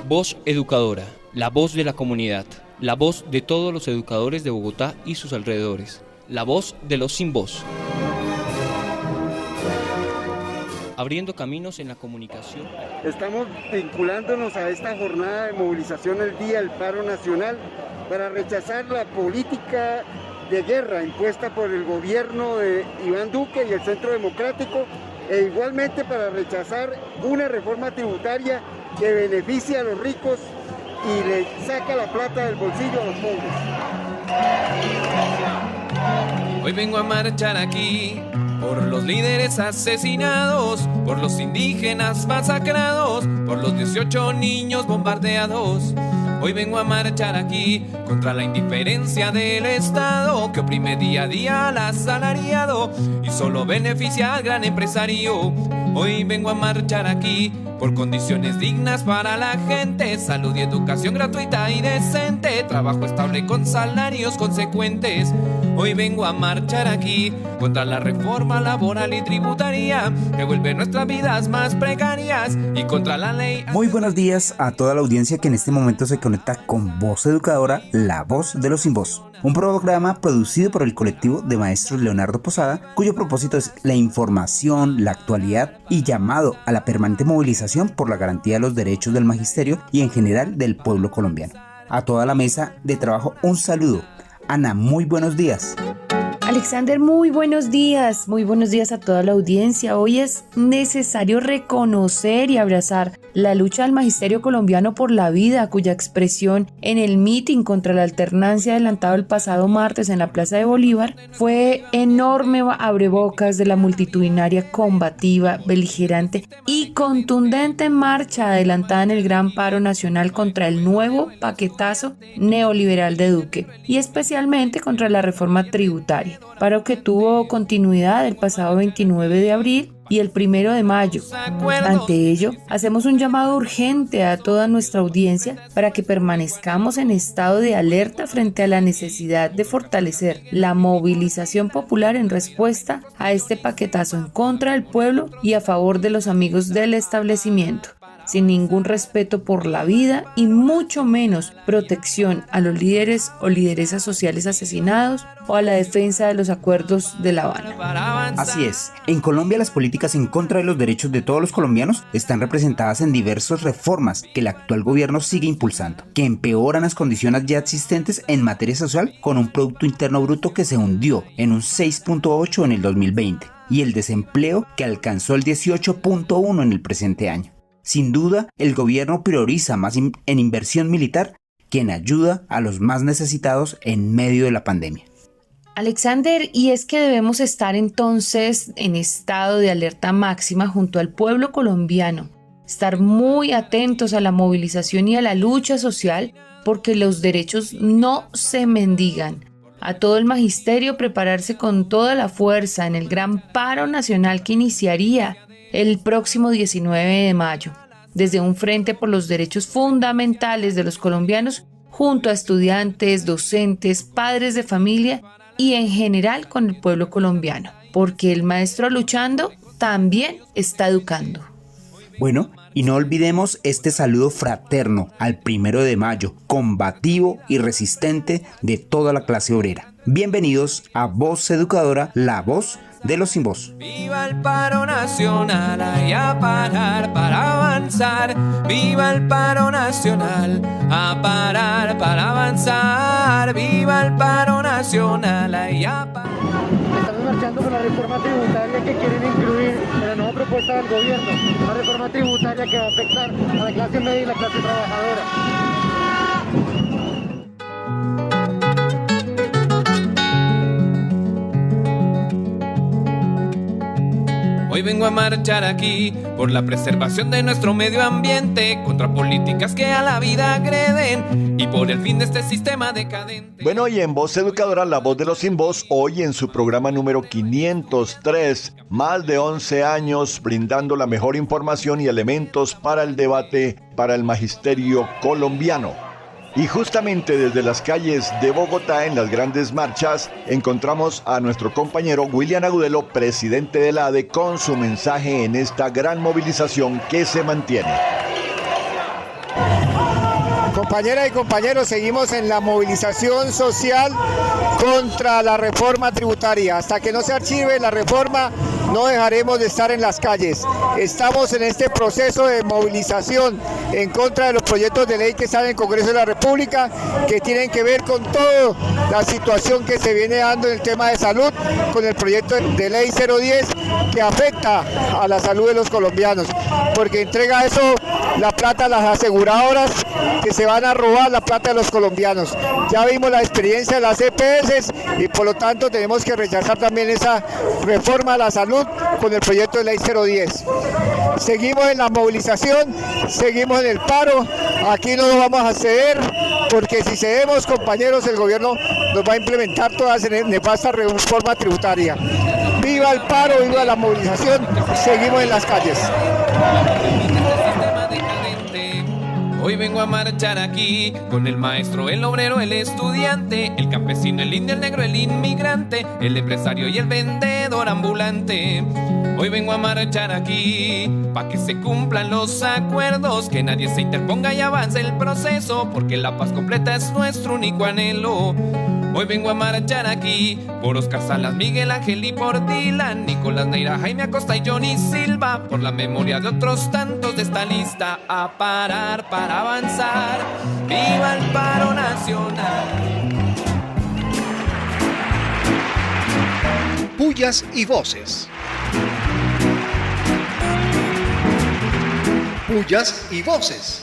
Voz Educadora, la voz de la comunidad, la voz de todos los educadores de Bogotá y sus alrededores, la voz de los sin voz. Abriendo caminos en la comunicación. Estamos vinculándonos a esta jornada de movilización el Día del Paro Nacional para rechazar la política de guerra impuesta por el gobierno de Iván Duque y el Centro Democrático, e igualmente para rechazar una reforma tributaria que beneficia a los ricos y le saca la plata del bolsillo a los pobres. Hoy vengo a marchar aquí por los líderes asesinados, por los indígenas masacrados, por los 18 niños bombardeados. Hoy vengo a marchar aquí contra la indiferencia del Estado que oprime día a día al asalariado y solo beneficia al gran empresario. Hoy vengo a marchar aquí por condiciones dignas para la gente, salud y educación gratuita y decente, trabajo estable con salarios consecuentes. Hoy vengo a marchar aquí contra la reforma laboral y tributaria que vuelve nuestras vidas más precarias y contra la ley. Muy buenos días a toda la audiencia que en este momento se conecta con Voz Educadora, la voz de los sin voz. Un programa producido por el colectivo de maestros Leonardo Posada, cuyo propósito es la información, la actualidad y llamado a la permanente movilización por la garantía de los derechos del magisterio y en general del pueblo colombiano. A toda la mesa de trabajo un saludo. Ana, muy buenos días. Alexander, muy buenos días a toda la audiencia. Hoy es necesario reconocer y abrazar la lucha del magisterio colombiano por la vida, cuya expresión en el mitin contra la alternancia adelantado el pasado martes en la Plaza de Bolívar fue enorme abrebocas de la multitudinaria, combativa, beligerante y contundente marcha adelantada en el gran paro nacional contra el nuevo paquetazo neoliberal de Duque y especialmente contra la reforma tributaria. Paro que tuvo continuidad el pasado 29 de abril y el 1 de mayo. Ante ello, hacemos un llamado urgente a toda nuestra audiencia para que permanezcamos en estado de alerta frente a la necesidad de fortalecer la movilización popular en respuesta a este paquetazo en contra del pueblo y a favor de los amigos del establecimiento, sin ningún respeto por la vida y mucho menos protección a los líderes o lideresas sociales asesinados o a la defensa de los acuerdos de La Habana. Así es, en Colombia las políticas en contra de los derechos de todos los colombianos están representadas en diversas reformas que el actual gobierno sigue impulsando, que empeoran las condiciones ya existentes en materia social con un Producto Interno Bruto que se hundió en un 6.8 en el 2020 y el desempleo que alcanzó el 18.1 en el presente año. Sin duda, el gobierno prioriza más en inversión militar que en ayuda a los más necesitados en medio de la pandemia. Alexander, y es que debemos estar entonces en estado de alerta máxima junto al pueblo colombiano, estar muy atentos a la movilización y a la lucha social porque los derechos no se mendigan. A todo el magisterio prepararse con toda la fuerza en el gran paro nacional que iniciaría el próximo 19 de mayo, desde un frente por los derechos fundamentales de los colombianos, junto a estudiantes, docentes, padres de familia y en general con el pueblo colombiano, porque el maestro luchando también está educando. Bueno, y no olvidemos este saludo fraterno al 1 de mayo, combativo y resistente de toda la clase obrera. Bienvenidos a Voz Educadora, la voz de los sin voz. Viva el paro nacional, hay a parar para avanzar. Viva el paro nacional, a parar para avanzar. Viva el paro nacional, hay a parar. Estamos marchando por la reforma tributaria que quieren incluir en la nueva propuesta del gobierno. Una reforma tributaria que va a afectar a la clase media y la clase trabajadora. Hoy vengo a marchar aquí por la preservación de nuestro medio ambiente, contra políticas que a la vida agreden y por el fin de este sistema decadente. Bueno, y en Voz Educadora, la voz de los sin voz, hoy en su programa número 503, más de 11 años brindando la mejor información y elementos para el debate para el magisterio colombiano. Y justamente desde las calles de Bogotá, en las grandes marchas, encontramos a nuestro compañero William Agudelo, presidente de la ADE, con su mensaje en esta gran movilización que se mantiene. Compañeras y compañeros, seguimos en la movilización social contra la reforma tributaria. Hasta que no se archive la reforma, no dejaremos de estar en las calles. Estamos en este proceso de movilización en contra de los proyectos de ley que están en el Congreso de la República, que tienen que ver con toda la situación que se viene dando en el tema de salud, con el proyecto de ley 010 que afecta a la salud de los colombianos, porque entrega eso, la plata a las aseguradoras, que se van a robar la plata de los colombianos. Ya vimos la experiencia de las EPS y por lo tanto tenemos que rechazar también esa reforma a la salud con el proyecto de ley 010. Seguimos en la movilización, seguimos en el paro, aquí no nos vamos a ceder, porque si cedemos, compañeros, el gobierno nos va a implementar toda esa nefasta reforma tributaria. ¡Viva el paro, viva la movilización! Seguimos en las calles. Hoy vengo a marchar aquí con el maestro, el obrero, el estudiante, el campesino, el indio, el negro, el inmigrante, el empresario y el vendedor ambulante. Hoy vengo a marchar aquí pa' que se cumplan los acuerdos, que nadie se interponga y avance el proceso, porque la paz completa es nuestro único anhelo. Hoy vengo a marchar aquí por Oscar Salas, Miguel Ángel y por Dylan, Nicolás Neira, Jaime Acosta y Johnny Silva, por la memoria de otros tantos de esta lista, a parar para avanzar. ¡Viva el paro nacional! Pullas y voces. Pullas y voces.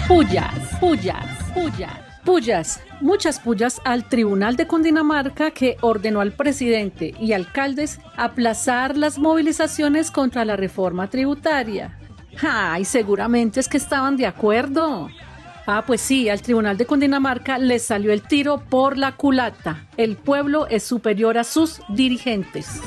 Pullas, pullas, pullas, pullas, muchas pullas al Tribunal de Cundinamarca, que ordenó al presidente y alcaldes aplazar las movilizaciones contra la reforma tributaria. ¡Ay, seguramente es que estaban de acuerdo! Ah, pues sí, al Tribunal de Cundinamarca les salió el tiro por la culata. El pueblo es superior a sus dirigentes.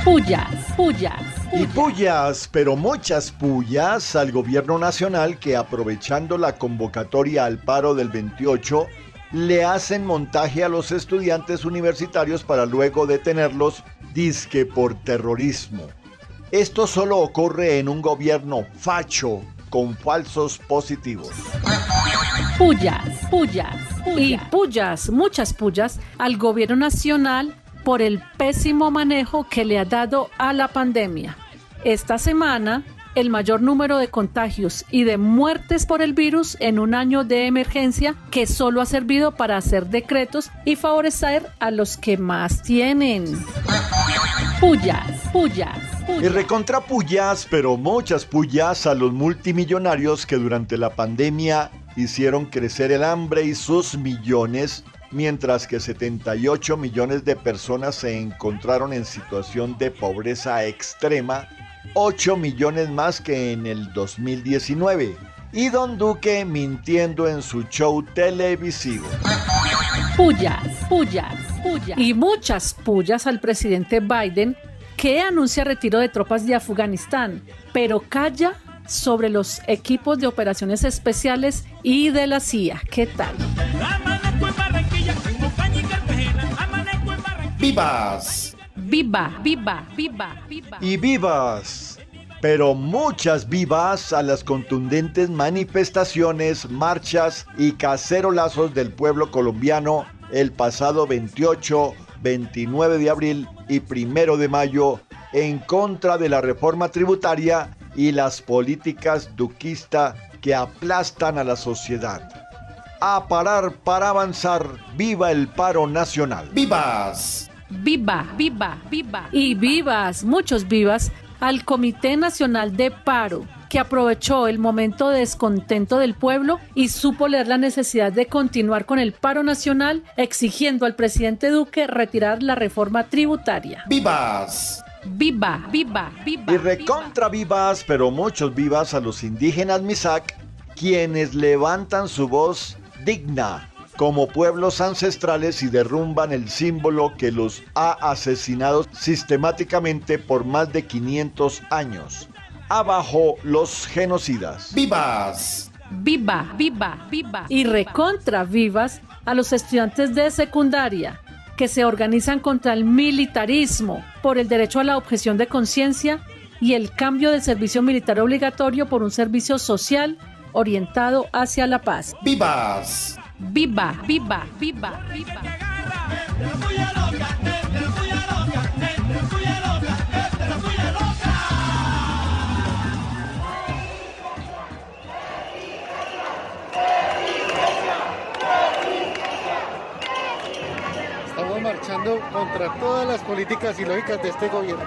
Pullas, pullas. Y pullas, pero muchas pullas al gobierno nacional, que aprovechando la convocatoria al paro del 28, le hacen montaje a los estudiantes universitarios para luego detenerlos, dizque por terrorismo. Esto solo ocurre en un gobierno facho con falsos positivos. Pullas, pullas, pullas. Y pullas, muchas pullas al gobierno nacional por el pésimo manejo que le ha dado a la pandemia. Esta semana, el mayor número de contagios y de muertes por el virus en un año de emergencia que solo ha servido para hacer decretos y favorecer a los que más tienen. Pullas, pullas. Y recontra pullas, pero muchas pullas a los multimillonarios que durante la pandemia hicieron crecer el hambre y sus millones, mientras que 78 millones de personas se encontraron en situación de pobreza extrema, 8 millones más que en el 2019. Y Don Duque mintiendo en su show televisivo. Pullas, pullas, pullas. Y muchas pullas al presidente Biden, que anuncia retiro de tropas de Afganistán, pero calla sobre los equipos de operaciones especiales y de la CIA. ¿Qué tal? ¡Vivas! ¡Viva, viva, viva, viva! Y vivas, pero muchas vivas a las contundentes manifestaciones, marchas y cacerolazos del pueblo colombiano el pasado 28, 29 de abril y 1 de mayo en contra de la reforma tributaria y las políticas duquistas que aplastan a la sociedad. A parar para avanzar, viva el paro nacional. ¡Vivas! Viva, viva, viva. Y vivas, muchos vivas al Comité Nacional de Paro, que aprovechó el momento de descontento del pueblo y supo leer la necesidad de continuar con el paro nacional, exigiendo al presidente Duque retirar la reforma tributaria. ¡Vivas! Viva, viva, viva. Y recontra vivas, pero muchos vivas a los indígenas Misak, quienes levantan su voz digna como pueblos ancestrales y derrumban el símbolo que los ha asesinado sistemáticamente por más de 500 años. Abajo los genocidas. ¡Vivas! Viva, viva, viva. Y recontra vivas a los estudiantes de secundaria, que se organizan contra el militarismo, por el derecho a la objeción de conciencia y el cambio del servicio militar obligatorio por un servicio social orientado hacia la paz. ¡Vivas! ¡Viva, viva, viva, viva! Estamos marchando contra todas las políticas y lógicas de este gobierno.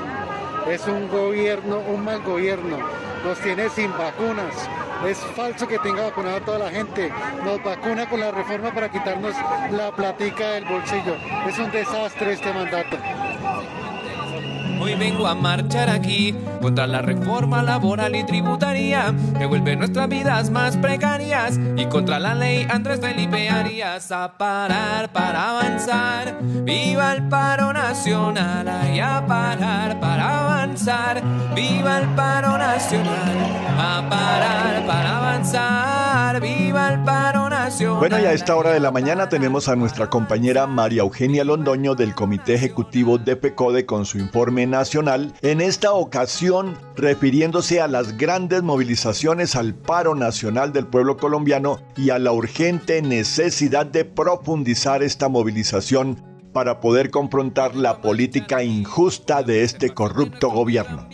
Es un gobierno, un mal gobierno. Nos tiene sin vacunas. Es falso que tenga vacunado a toda la gente. Nos vacuna con la reforma para quitarnos la platica del bolsillo. Es un desastre este mandato. Hoy vengo a marchar aquí contra la reforma laboral y tributaria que vuelve nuestras vidas más precarias, y contra la ley Andrés Felipe Arias. A parar para avanzar, viva el paro nacional. Ay, a parar para avanzar, viva el paro nacional. A parar para avanzar, viva el paro nacional. Bueno, y a esta hora de la mañana tenemos a nuestra compañera María Eugenia Londoño del Comité Ejecutivo de PECODE con su informe nacional, en esta ocasión refiriéndose a las grandes movilizaciones al paro nacional del pueblo colombiano y a la urgente necesidad de profundizar esta movilización para poder confrontar la política injusta de este corrupto gobierno.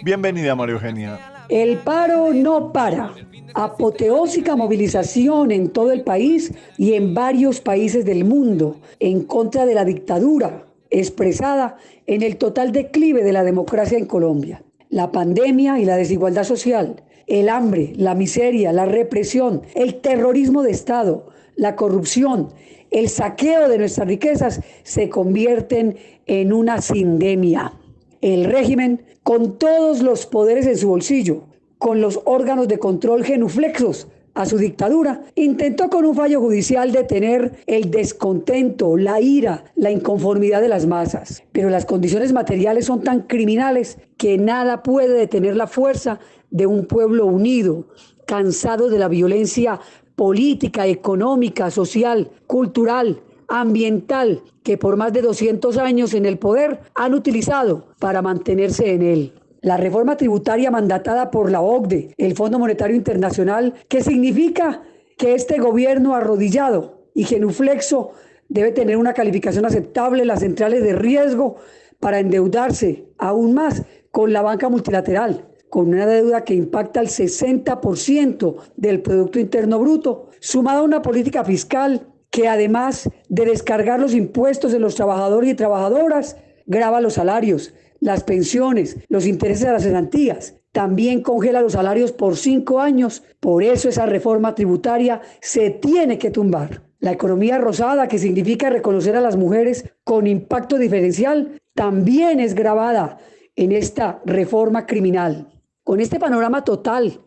Bienvenida, María Eugenia. El paro no para. Apoteósica movilización en todo el país y en varios países del mundo en contra de la dictadura, expresada en el total declive de la democracia en Colombia. La pandemia y la desigualdad social, el hambre, la miseria, la represión, el terrorismo de Estado, la corrupción, el saqueo de nuestras riquezas se convierten en una sindemia. El régimen, con todos los poderes en su bolsillo, con los órganos de control genuflexos a su dictadura, intentó con un fallo judicial detener el descontento, la ira, la inconformidad de las masas. Pero las condiciones materiales son tan criminales que nada puede detener la fuerza de un pueblo unido, cansado de la violencia política, económica, social, cultural, ambiental, que por más de 200 años en el poder han utilizado para mantenerse en él. La reforma tributaria mandatada por la OCDE, el Fondo Monetario Internacional, que significa que este gobierno arrodillado y genuflexo debe tener una calificación aceptable en las centrales de riesgo para endeudarse aún más con la banca multilateral, con una deuda que impacta al 60% del Producto Interno Bruto, sumada a una política fiscal que, además de descargar los impuestos en los trabajadores y trabajadoras, grava los salarios, las pensiones, los intereses de las cesantías. También congela los salarios por 5 años. Por eso esa reforma tributaria se tiene que tumbar. La economía rosada, que significa reconocer a las mujeres con impacto diferencial, también es gravada en esta reforma criminal. Con este panorama total,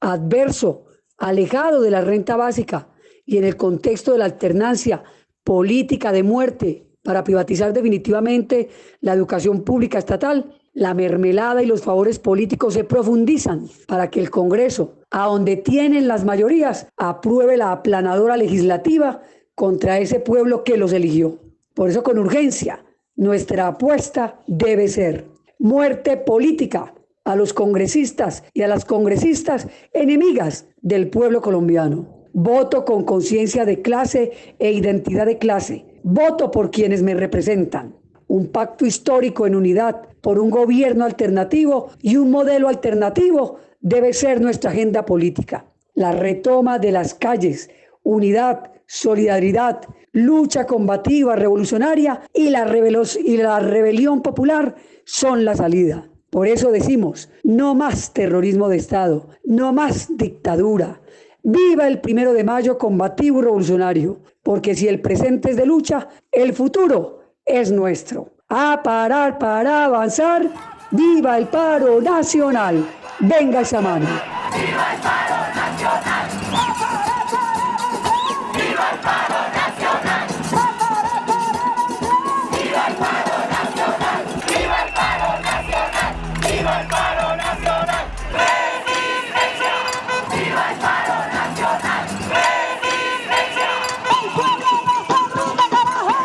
adverso, alejado de la renta básica y en el contexto de la alternancia política de muerte para privatizar definitivamente la educación pública estatal, la mermelada y los favores políticos se profundizan para que el Congreso, a donde tienen las mayorías, apruebe la aplanadora legislativa contra ese pueblo que los eligió. Por eso, con urgencia, nuestra apuesta debe ser muerte política a los congresistas y a las congresistas enemigas del pueblo colombiano. Voto con conciencia de clase e identidad de clase. Voto por quienes me representan. Un pacto histórico en unidad por un gobierno alternativo y un modelo alternativo debe ser nuestra agenda política. La retoma de las calles, unidad, solidaridad, lucha combativa, revolucionaria y la rebelión popular son la salida. Por eso decimos, no más terrorismo de Estado, no más dictadura. ¡Viva el 1 de mayo combativo y revolucionario! Porque si el presente es de lucha, el futuro es nuestro. A parar para avanzar, ¡viva el paro nacional! ¡Venga esa mano! ¡Viva el paro nacional! ¡Viva el paro nacional! ¡Viva el paro nacional! ¡Viva el paro nacional! ¡Viva el paro nacional! ¡Resistencia! ¡Viva el paro nacional! ¡Resistencia! ¡El pueblo no se rinde, carajo!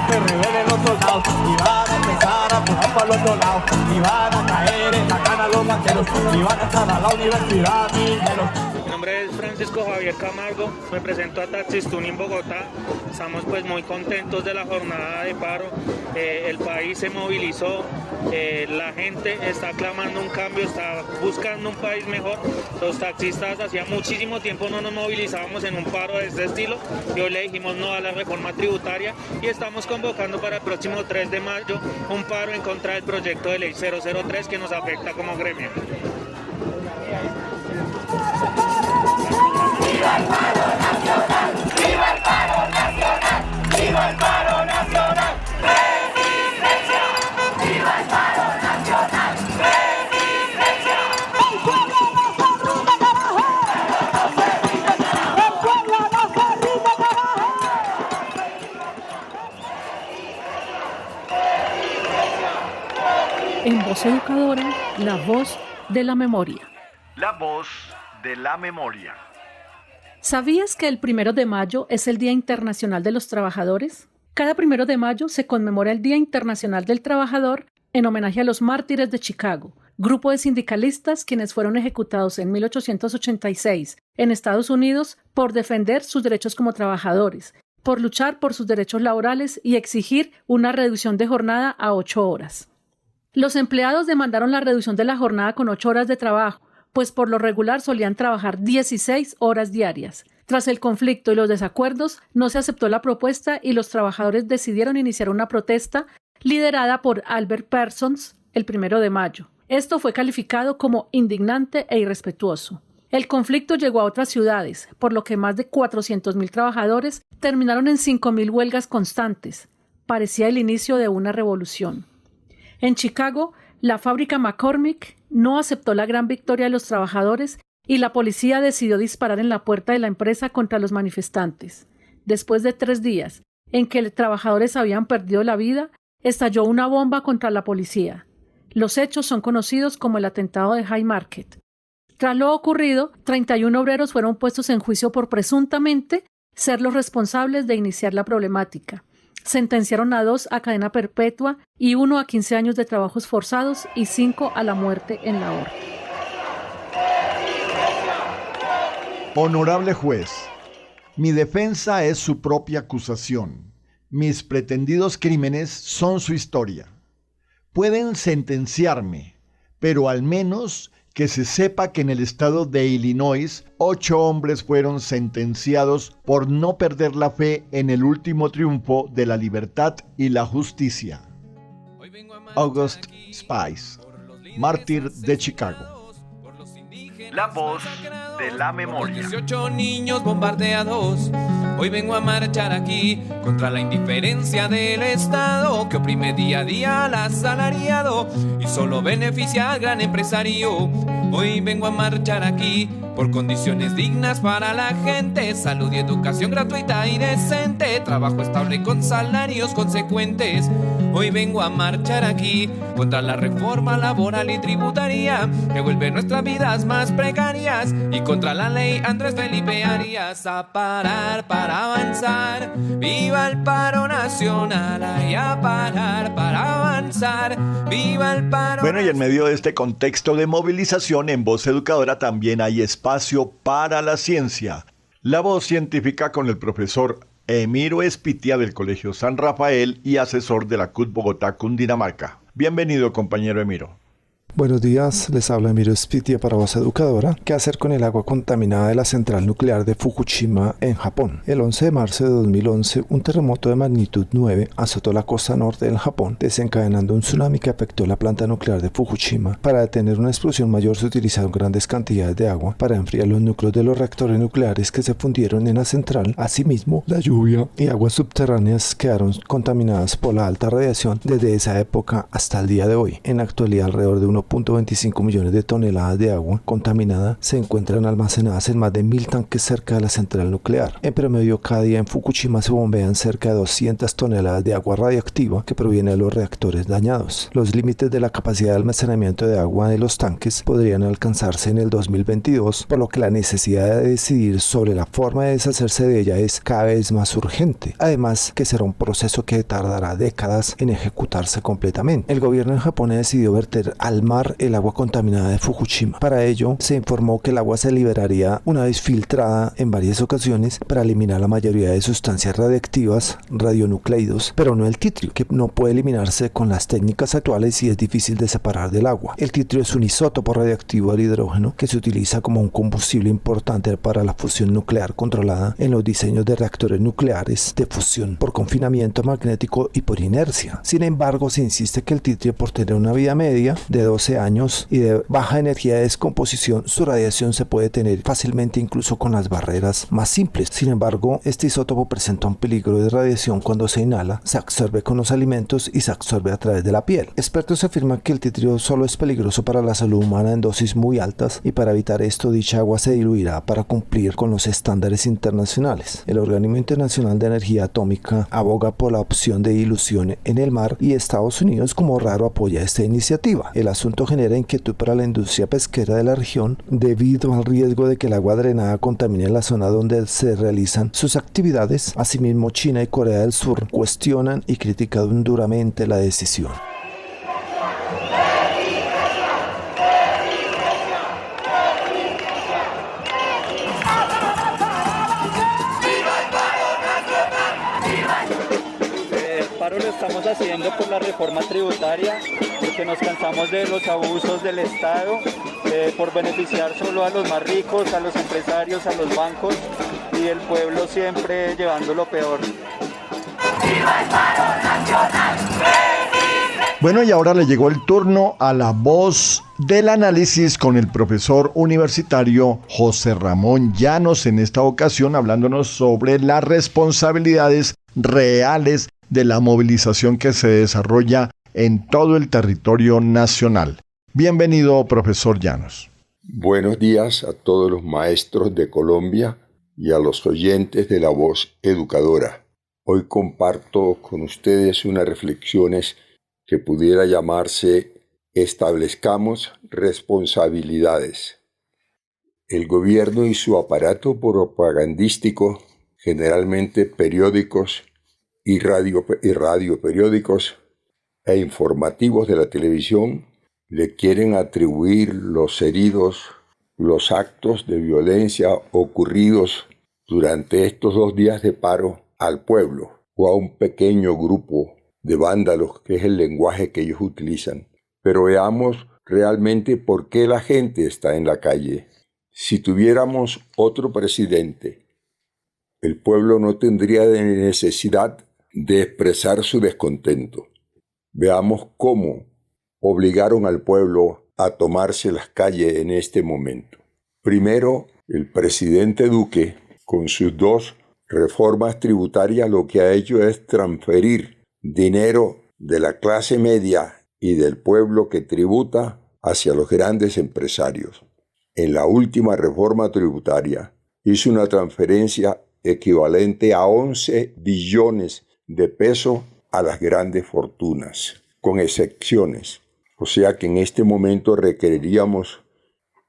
que revelen los soldados y van a empezar a pujar para los otros lados y van a caer en la cana los banqueros y van a estar a la universidad mineros. Mi nombre es Francisco Javier Camargo, me presento a Taxis Tuning Bogotá. Estamos pues muy contentos de la jornada de paro. El país se movilizó, la gente está clamando un cambio, está buscando un país mejor. Los taxistas hacía muchísimo tiempo no nos movilizábamos en un paro de este estilo y hoy le dijimos no a la reforma tributaria y estamos convocando para el próximo 3 de mayo un paro en contra del proyecto de ley 003 que nos afecta como gremio. ¡Viva el paro nacional! ¡Viva el paro nacional! ¡Viva el paro nacional! ¡Resistencia! ¡Viva el paro nacional! ¡Resistencia! ¡El pueblo no se rinde, carajo! ¡El pueblo no se rinde, carajo! En Voz Educadora, la voz de la memoria. La voz de la memoria. ¿Sabías que el 1 de mayo es el Día Internacional de los Trabajadores? Cada 1 de mayo se conmemora el Día Internacional del Trabajador en homenaje a los mártires de Chicago, grupo de sindicalistas quienes fueron ejecutados en 1886 en Estados Unidos por defender sus derechos como trabajadores, por luchar por sus derechos laborales y exigir una reducción de jornada a 8 horas. Los empleados demandaron la reducción de la jornada con 8 horas de trabajo, pues por lo regular solían trabajar 16 horas diarias. Tras el conflicto y los desacuerdos, no se aceptó la propuesta y los trabajadores decidieron iniciar una protesta liderada por Albert Parsons el 1 de mayo. Esto fue calificado como indignante e irrespetuoso. El conflicto llegó a otras ciudades, por lo que más de 400.000 trabajadores terminaron en 5.000 huelgas constantes. Parecía el inicio de una revolución. En Chicago, la fábrica McCormick no aceptó la gran victoria de los trabajadores y la policía decidió disparar en la puerta de la empresa contra los manifestantes. Después de 3 días, en que los trabajadores habían perdido la vida, estalló una bomba contra la policía. Los hechos son conocidos como el atentado de Haymarket. Tras lo ocurrido, 31 obreros fueron puestos en juicio por presuntamente ser los responsables de iniciar la problemática. Sentenciaron a 2 a cadena perpetua y 1 a 15 años de trabajos forzados y 5 a la muerte en la horca. Honorable juez, mi defensa es su propia acusación. Mis pretendidos crímenes son su historia. Pueden sentenciarme, pero al menos que se sepa que en el estado de Illinois 8 hombres fueron sentenciados por no perder la fe en el último triunfo de la libertad y la justicia. August Spice, mártir de Chicago. La voz de la memoria. 18 niños bombardeados. Hoy vengo a marchar aquí contra la indiferencia del Estado que oprime día a día al asalariado y solo beneficia al gran empresario. Hoy vengo a marchar aquí por condiciones dignas para la gente, salud y educación gratuita y decente, trabajo estable con salarios consecuentes. Hoy vengo a marchar aquí contra la reforma laboral y tributaria que vuelve nuestras vidas más precarias y contra la ley Andrés Felipe Arias. A parar para avanzar, viva el paro nacional, ay, a parar para avanzar, viva el paro. Bueno, y en medio de este contexto de movilización, en Voz Educadora también hay espacio para la ciencia. La voz científica con el profesor Emiro Espitia del Colegio San Rafael y asesor de la CUT Bogotá, Cundinamarca. Bienvenido, compañero Emiro. Buenos días, les habla Emiro Espitia para Voz Educadora. ¿Qué hacer con el agua contaminada de la central nuclear de Fukushima en Japón? El 11 de marzo de 2011, un terremoto de magnitud 9 azotó la costa norte del Japón, desencadenando un tsunami que afectó la planta nuclear de Fukushima. Para detener una explosión mayor se utilizaron grandes cantidades de agua para enfriar los núcleos de los reactores nucleares que se fundieron en la central. Asimismo, la lluvia y aguas subterráneas quedaron contaminadas por la alta radiación desde esa época hasta el día de hoy. En la actualidad, alrededor de 1% 1.25 millones de toneladas de agua contaminada se encuentran almacenadas en más de 1.000 tanques cerca de la central nuclear. En promedio, cada día en Fukushima se bombean cerca de 200 toneladas de agua radiactiva que proviene de los reactores dañados. Los límites de la capacidad de almacenamiento de agua de los tanques podrían alcanzarse en el 2022, por lo que la necesidad de decidir sobre la forma de deshacerse de ella es cada vez más urgente. Además, que será un proceso que tardará décadas en ejecutarse completamente. El gobierno en Japón decidió verter al mar el agua contaminada de Fukushima. Para ello, se informó que el agua se liberaría una vez filtrada en varias ocasiones para eliminar la mayoría de sustancias radiactivas, radionucleidos, pero no el titrio, que no puede eliminarse con las técnicas actuales y es difícil de separar del agua. El titrio es un isótopo radiactivo del hidrógeno que se utiliza como un combustible importante para la fusión nuclear controlada en los diseños de reactores nucleares de fusión por confinamiento magnético y por inercia. Sin embargo, se insiste que el titrio, por tener una vida media de 12 años y de baja energía de descomposición, su radiación se puede tener fácilmente incluso con las barreras más simples. Sin embargo, este isótopo presenta un peligro de radiación cuando se inhala, se absorbe con los alimentos y se absorbe a través de la piel. Expertos afirman que el titrio solo es peligroso para la salud humana en dosis muy altas y para evitar esto dicha agua se diluirá para cumplir con los estándares internacionales. El Organismo Internacional de Energía Atómica aboga por la opción de dilución en el mar y Estados Unidos como raro apoya esta iniciativa. El asunto genera inquietud para la industria pesquera de la región debido al riesgo de que el agua drenada contamine la zona donde se realizan sus actividades. Asimismo, China y Corea del Sur cuestionan y critican duramente la decisión. Lo estamos haciendo por la reforma tributaria, porque nos cansamos de los abusos del Estado, por beneficiar solo a los más ricos, a los empresarios, a los bancos, y el pueblo siempre llevando lo peor. ¡Viva el paro nacional! Bueno, y ahora le llegó el turno a la voz del análisis con el profesor universitario José Ramón Llanos, en esta ocasión hablándonos sobre las responsabilidades reales de la movilización que se desarrolla en todo el territorio nacional. Bienvenido, profesor Llanos. Buenos días a todos los maestros de Colombia y a los oyentes de La Voz Educadora. Hoy comparto con ustedes unas reflexiones que pudiera llamarse Establezcamos responsabilidades. El gobierno y su aparato propagandístico, generalmente periódicos y radioperiódicos e informativos de la televisión, le quieren atribuir los heridos, los actos de violencia ocurridos durante estos 2 días de paro al pueblo o a un pequeño grupo de vándalos, que es el lenguaje que ellos utilizan. Pero veamos realmente por qué la gente está en la calle. Si tuviéramos otro presidente, el pueblo no tendría necesidad de expresar su descontento. Veamos cómo obligaron al pueblo a tomarse las calles en este momento. Primero, el presidente Duque, con sus 2 reformas tributarias, lo que ha hecho es transferir dinero de la clase media y del pueblo que tributa hacia los grandes empresarios. En la última reforma tributaria hizo una transferencia equivalente a 11 billones de pesos a las grandes fortunas, con excepciones. O sea que en este momento requeriríamos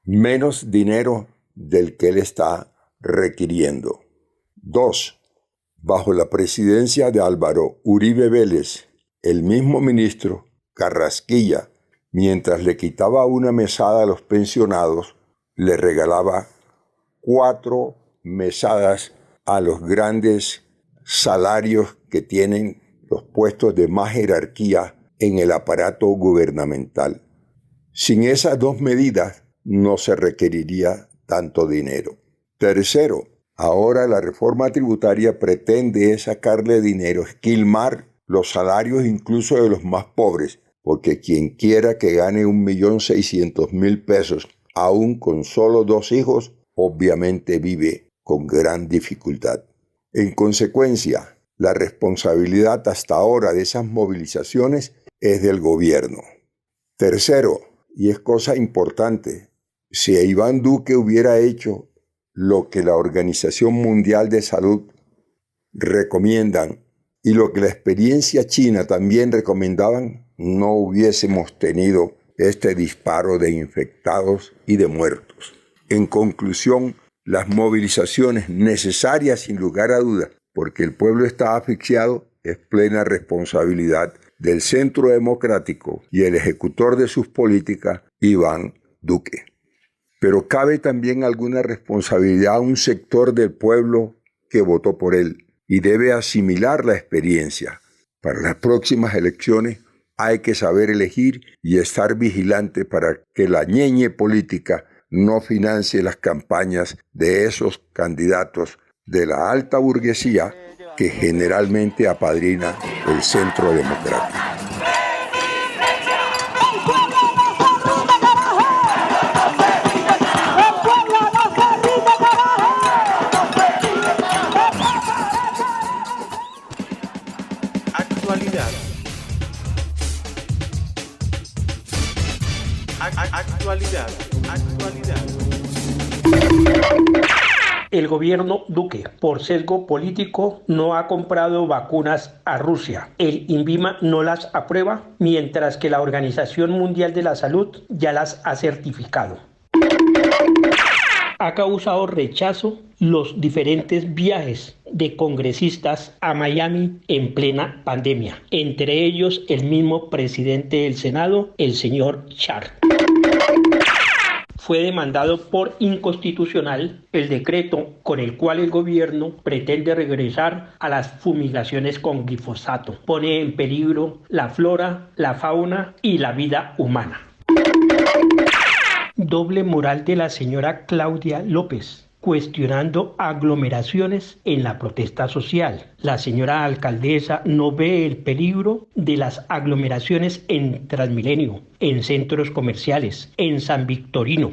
menos dinero del que él está requiriendo. 2. Bajo la presidencia de Álvaro Uribe Vélez, el mismo ministro Carrasquilla, mientras le quitaba una mesada a los pensionados, le regalaba 4 mesadas a los grandes salarios que tienen los puestos de más jerarquía en el aparato gubernamental. Sin esas 2 medidas no se requeriría tanto dinero. Tercero, ahora la reforma tributaria pretende sacarle dinero, esquilmar los salarios incluso de los más pobres, porque quien quiera que gane 1.600.000 pesos, aún con solo 2 hijos, obviamente vive con gran dificultad. En consecuencia, la responsabilidad hasta ahora de esas movilizaciones es del gobierno. Tercero, y es cosa importante, si Iván Duque hubiera hecho lo que la Organización Mundial de Salud recomiendan y lo que la experiencia china también recomendaban, no hubiésemos tenido este disparo de infectados y de muertos. En conclusión, las movilizaciones necesarias sin lugar a dudas, porque el pueblo está asfixiado, es plena responsabilidad del Centro Democrático y el ejecutor de sus políticas, Iván Duque. Pero cabe también alguna responsabilidad a un sector del pueblo que votó por él y debe asimilar la experiencia. Para las próximas elecciones hay que saber elegir y estar vigilante para que la ñeñe política no financie las campañas de esos candidatos de la alta burguesía que generalmente apadrina el Centro Democrático. Actualidad. Actualidad. El gobierno Duque, por sesgo político, no ha comprado vacunas a Rusia. El INVIMA no las aprueba, mientras que la Organización Mundial de la Salud ya las ha certificado. Ha causado rechazo los diferentes viajes de congresistas a Miami en plena pandemia, entre ellos el mismo presidente del Senado, el señor Char. Fue demandado por inconstitucional el decreto con el cual el gobierno pretende regresar a las fumigaciones con glifosato. Pone en peligro la flora, la fauna y la vida humana. Doble moral de la señora Claudia López, cuestionando aglomeraciones en la protesta social. La señora alcaldesa no ve el peligro de las aglomeraciones en Transmilenio, en centros comerciales, en San Victorino.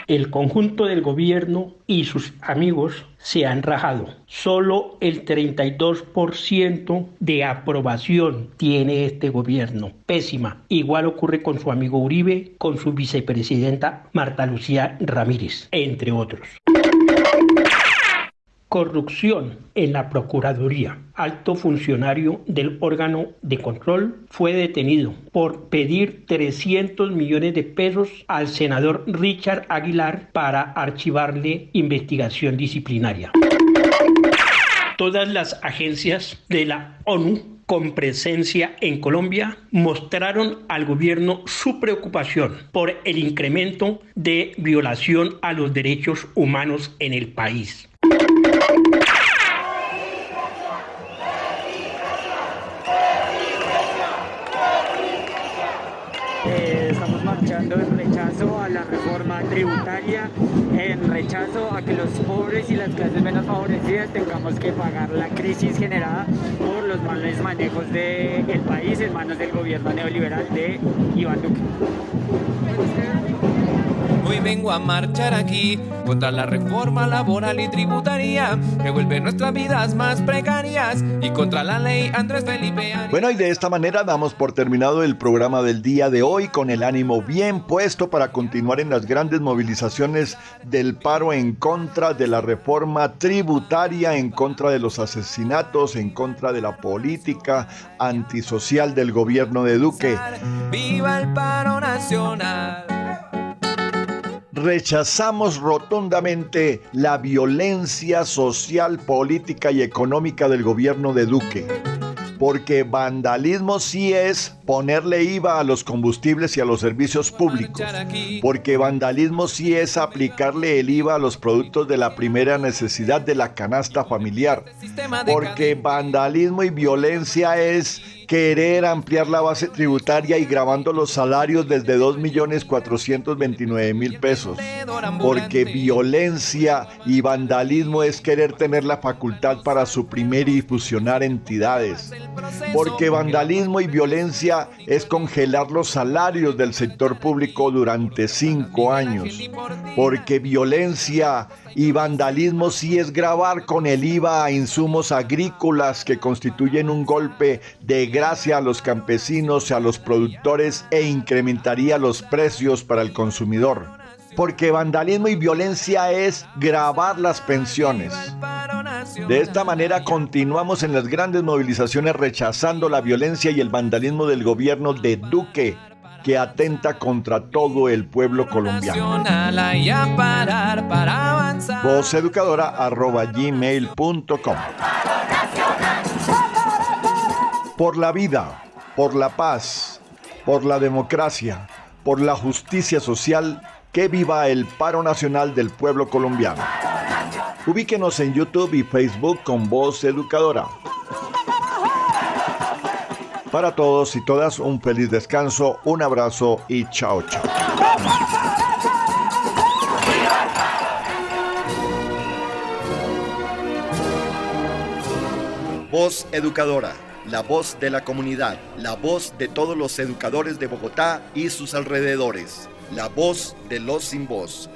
El conjunto del gobierno y sus amigos se han rajado. Solo el 32% de aprobación tiene este gobierno. Pésima. Igual ocurre con su amigo Uribe, con su vicepresidenta Marta Lucía Ramírez, entre otros. Corrupción en la Procuraduría. Alto funcionario del órgano de control fue detenido por pedir 300 millones de pesos al senador Richard Aguilar para archivarle investigación disciplinaria. Todas las agencias de la ONU con presencia en Colombia mostraron al gobierno su preocupación por el incremento de violación a los derechos humanos en el país. Estamos marchando en rechazo a la reforma tributaria, en rechazo a que los pobres y las clases menos favorecidas tengamos que pagar la crisis generada por los malos manejos del país en manos del gobierno neoliberal de Iván Duque. Hoy vengo a marchar aquí contra la reforma laboral y tributaria que vuelve nuestras vidas más precarias y contra la ley Andrés Felipe Arias. Bueno, y de esta manera damos por terminado el programa del día de hoy con el ánimo bien puesto para continuar en las grandes movilizaciones del paro en contra de la reforma tributaria, en contra de los asesinatos, en contra de la política antisocial del gobierno de Duque. ¡Viva el paro nacional! Rechazamos rotundamente la violencia social, política y económica del gobierno de Duque, porque vandalismo sí es ponerle IVA a los combustibles y a los servicios públicos, porque vandalismo sí es aplicarle el IVA a los productos de la primera necesidad de la canasta familiar, porque vandalismo y violencia es querer ampliar la base tributaria y gravando los salarios desde 2.429.000 pesos, porque violencia y vandalismo es querer tener la facultad para suprimir y fusionar entidades, porque vandalismo y violencia es congelar los salarios del sector público durante 5 años, porque violencia y vandalismo sí es gravar con el IVA a insumos agrícolas que constituyen un golpe de desgracia a los campesinos y a los productores e incrementaría los precios para el consumidor. Porque vandalismo y violencia es gravar las pensiones. De esta manera continuamos en las grandes movilizaciones rechazando la violencia y el vandalismo del gobierno de Duque, que atenta contra todo el pueblo colombiano. voceducadora@gmail.com. Por la vida, por la paz, por la democracia, por la justicia social, que viva el paro nacional del pueblo colombiano. Ubíquenos en YouTube y Facebook con Voz Educadora. Para todos y todas, un feliz descanso, un abrazo y chao, chao. Voz Educadora, la voz de la comunidad, la voz de todos los educadores de Bogotá y sus alrededores, la voz de los sin voz.